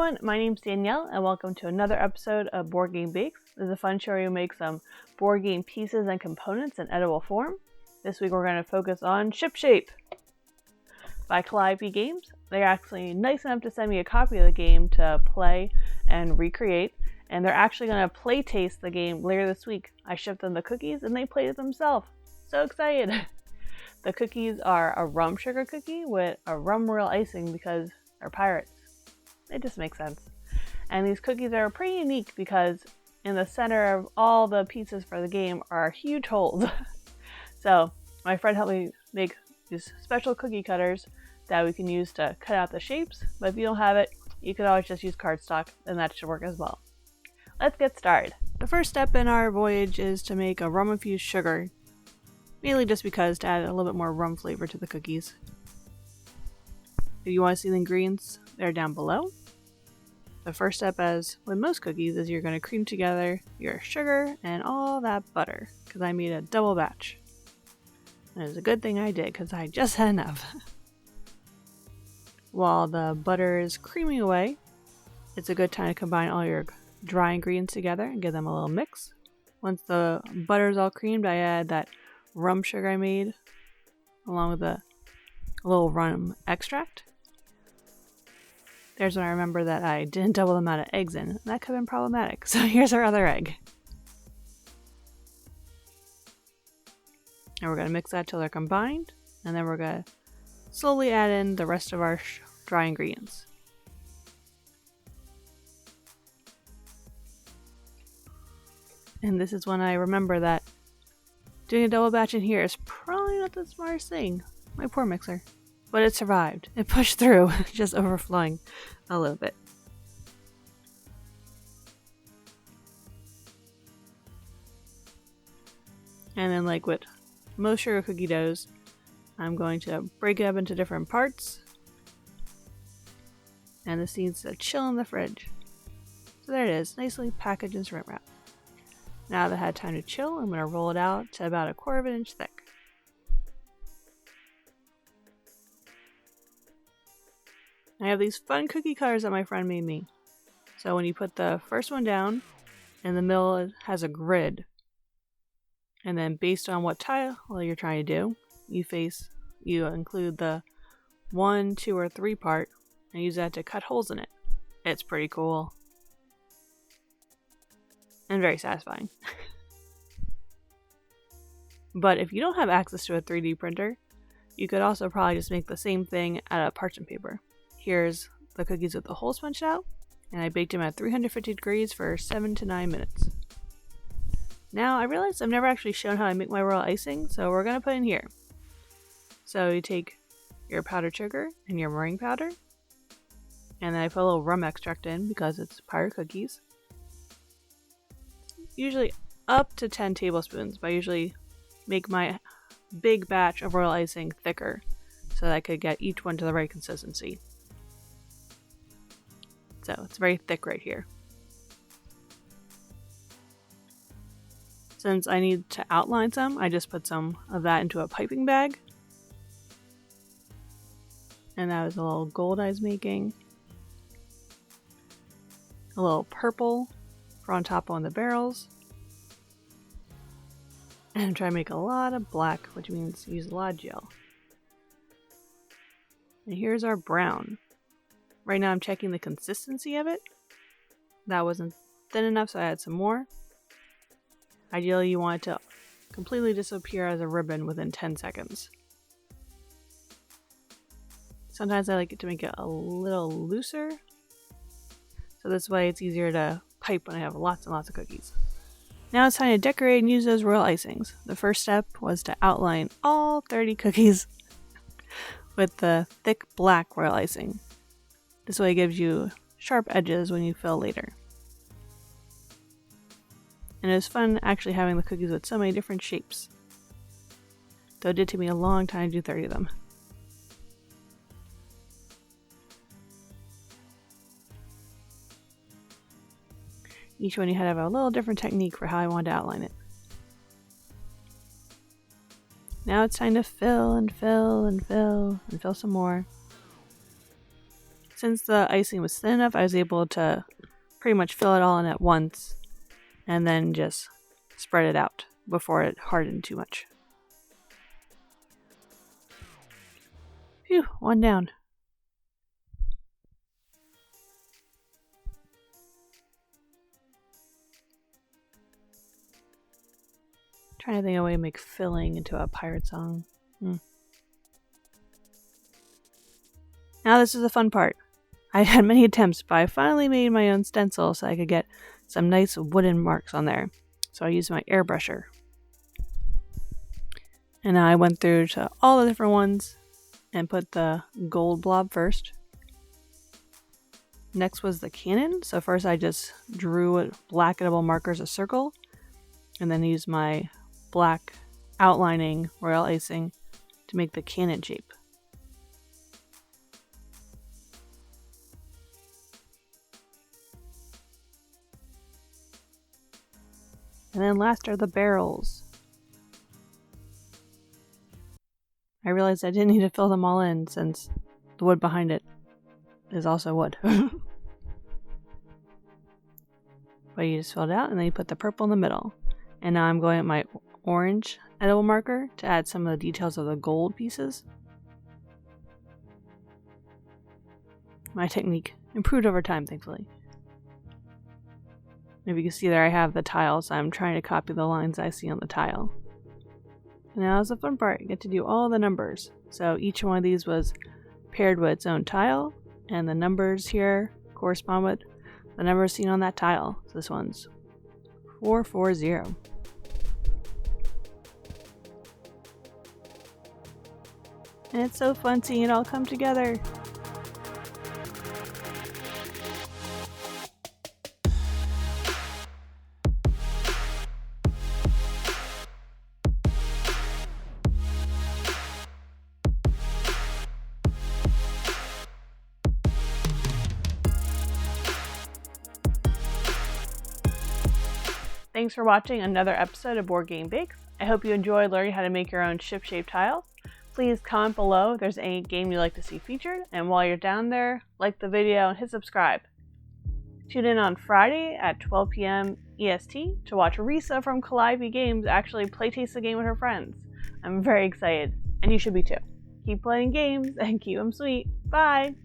everyone, my name's Danielle and welcome to another episode of Board Game Bakes. This is a fun show where we make some board game pieces and components in edible form. This week we're going to focus on SHIPSHAPE by Calliope Games. They're actually nice enough to send me a copy of the game to play and recreate, and they're actually going to play taste the game later this week. I shipped them the cookies and they played it themselves. So excited! The cookies are a rum sugar cookie with a rum royal icing because they're pirates. It just makes sense. And these cookies are pretty unique because in the center of all the pieces for the game are huge holes. So my friend helped me make these special cookie cutters that we can use to cut out the shapes, but if you don't have it, you could always just use cardstock and that should work as well. Let's get started. The first step in our voyage is to make a rum infused sugar, mainly just because to add a little bit more rum flavor to the cookies. If you want to see the ingredients, they're down below. The first step, as with most cookies, is you're going to cream together your sugar and all that butter, because I made a double batch. And it's a good thing I did, because I just had enough. While the butter is creaming away, it's a good time to combine all your dry ingredients together and give them a little mix. Once the butter is all creamed, I add that rum sugar I made, along with a little rum extract. There's when I remember that I didn't double the amount of eggs in, and that could have been problematic. So here's our other egg. And we're going to mix that till they're combined, and then we're going to slowly add in the rest of our dry ingredients. And this is when I remember that doing a double batch in here is probably not the smartest thing. My poor mixer. But it survived. It pushed through, just overflowing a little bit. And then, like with most sugar cookie doughs, I'm going to break it up into different parts. And this needs to chill in the fridge. So there it is, nicely packaged in shrink wrap. Now that I had time to chill, I'm going to roll it out to about 1/4 inch thick. I have these fun cookie cutters that my friend made me. So when you put the first one down, in the middle it has a grid. And then based on what tile you're trying to do, you include the 1, 2, or 3 part and use that to cut holes in it. It's pretty cool. And very satisfying. But if you don't have access to a 3D printer, you could also probably just make the same thing out of parchment paper. Here's the cookies with the holes punched out, and I baked them at 350 degrees for 7 to 9 minutes. Now I realized I've never actually shown how I make my royal icing, so we're going to put in here. So you take your powdered sugar and your meringue powder, and then I put a little rum extract in because it's pirate cookies. Usually up to 10 tablespoons, but I usually make my big batch of royal icing thicker so that I could get each one to the right consistency. So it's very thick right here. Since I need to outline some, I just put some of that into a piping bag. And that was a little gold I was making. A little purple for on top on the barrels. And try to make a lot of black, which means use a lot of gel. And here's our brown. Right now I'm checking the consistency of it. That wasn't thin enough, so I added some more. Ideally, you want it to completely disappear as a ribbon within 10 seconds. Sometimes I like it to make it a little looser, so this way it's easier to pipe when I have lots and lots of cookies. Now it's time to decorate and use those royal icings. The first step was to outline all 30 cookies with the thick black royal icing. This way it gives you sharp edges when you fill later. And it was fun actually having the cookies with so many different shapes. Though it did take me a long time to do 30 of them. Each one you had to have a little different technique for how I wanted to outline it. Now it's time to fill and fill and fill and fill some more. since the icing was thin enough, I was able to pretty much fill it all in at once and then just spread it out before it hardened too much. Phew, one down. Trying to think of a way to make filling into a pirate song. Now this is the fun part. I had many attempts, but I finally made my own stencil so I could get some nice wooden marks on there. So I used my airbrusher. And I went through to all the different ones and put the gold blob first. Next was the cannon. So first I just drew with black edible markers a circle, and then used my black outlining royal icing to make the cannon shape. And then last are the barrels. I realized I didn't need to fill them all in since the wood behind it is also wood. But you just fill it out and then you put the purple in the middle. And now I'm going with my orange edible marker to add some of the details of the gold pieces. My technique improved over time, thankfully. If you can see there, I have the tiles. I'm trying to copy the lines I see on the tile. And now is the fun part. You get to do all the numbers. So each one of these was paired with its own tile, and the numbers here correspond with the numbers seen on that tile. So this one's 440. And it's so fun seeing it all come together. Thanks for watching another episode of Board Game Bakes. I hope you enjoyed learning how to make your own SHIPSHAPE tiles. Please comment below if there's any game you'd like to see featured, and while you're down there, like the video and hit subscribe. Tune in on Friday at 12 p.m. EST to watch Risa from Calliope Games actually playtaste the game with her friends. I'm very excited, and you should be too. Keep playing games and keep them sweet. Bye!